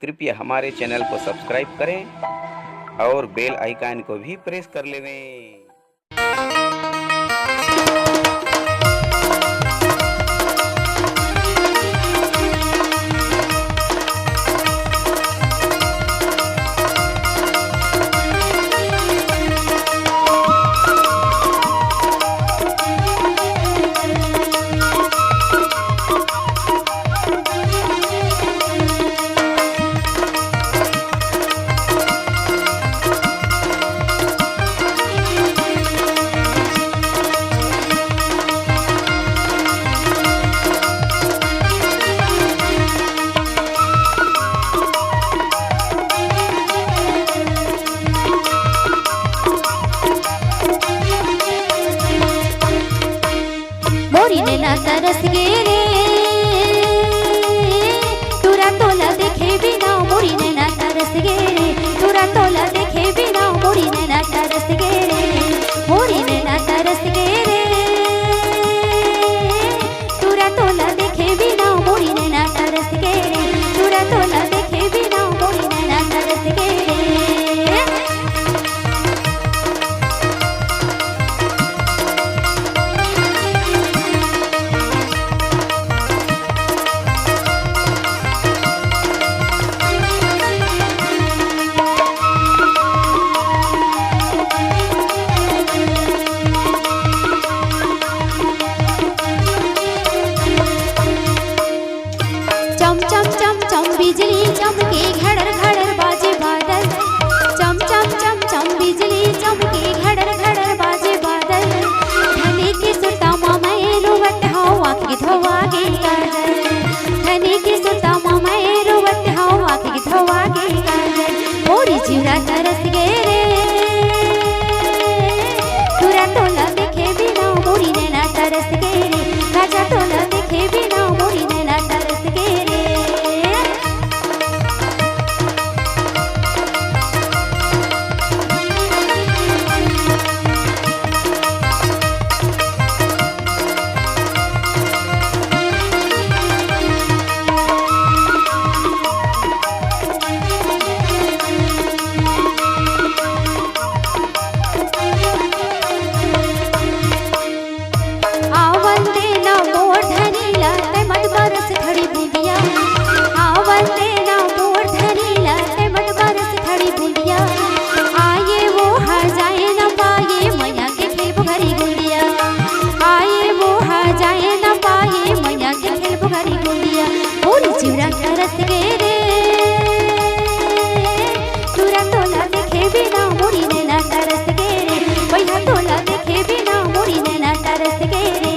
कृपया हमारे चैनल को सब्सक्राइब करें और बेल आइकन को भी प्रेस कर लें। मोरी नैना तरस गे रे तुरा तोला देखे बिना मोरी नैना तरस गे रे तुरा तोला देखे बिना मोरी नैना तरस गे रे मोरी नैना तरस गे रे तुरा तोला देखे बिना मोरी नैना तरस गे रे तुरा तोला देखे बिना मोरी नैना तरस गे रे। चम चम चम चम बिजली चमके घड़र घड़र बाजे बादल चम चम चम चम बिजली चमके घड़र घड़र बाजे बादल धनी के सुरता मैं रोवत हवा की धोवा गे काजल धनी के सुरता मैं रोवत हवा की धोवा गे काजल मोरी चिड़ा तरस गे रे तुरा तोला देखे बिना मोरी नैना तरस गे रे राजा तोला देखे बिना मोरी नैना तरस गे रे। चिड़ा तरस गे रे तुरा तोला देखे बिना मोरी नैना तरस गे रे भैया तोला देखे बिना मोरी नैना तरस गे रे।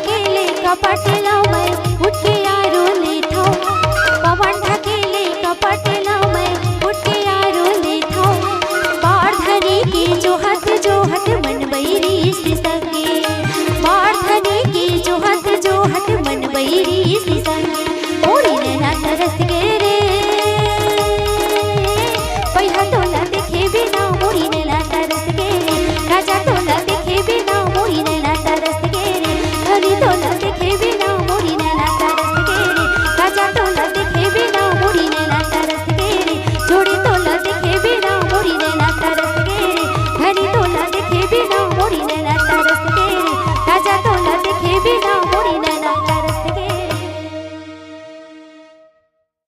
कपटला मैं उठ के यारो लेठो पवन ढकेले कपटला मैं उठ के यारो लेठो बाढ़ धनी के जो हत मन बैरी से सके बाढ़ धनी के जो हत मन बैरी से सके मोरी नैना तरस गे रे पहिया तोला देखे बिना मोरी नैना तरस गे रे राजा तोला देखे बिना मोरी नैना तरस गे रे धनी तोला देखे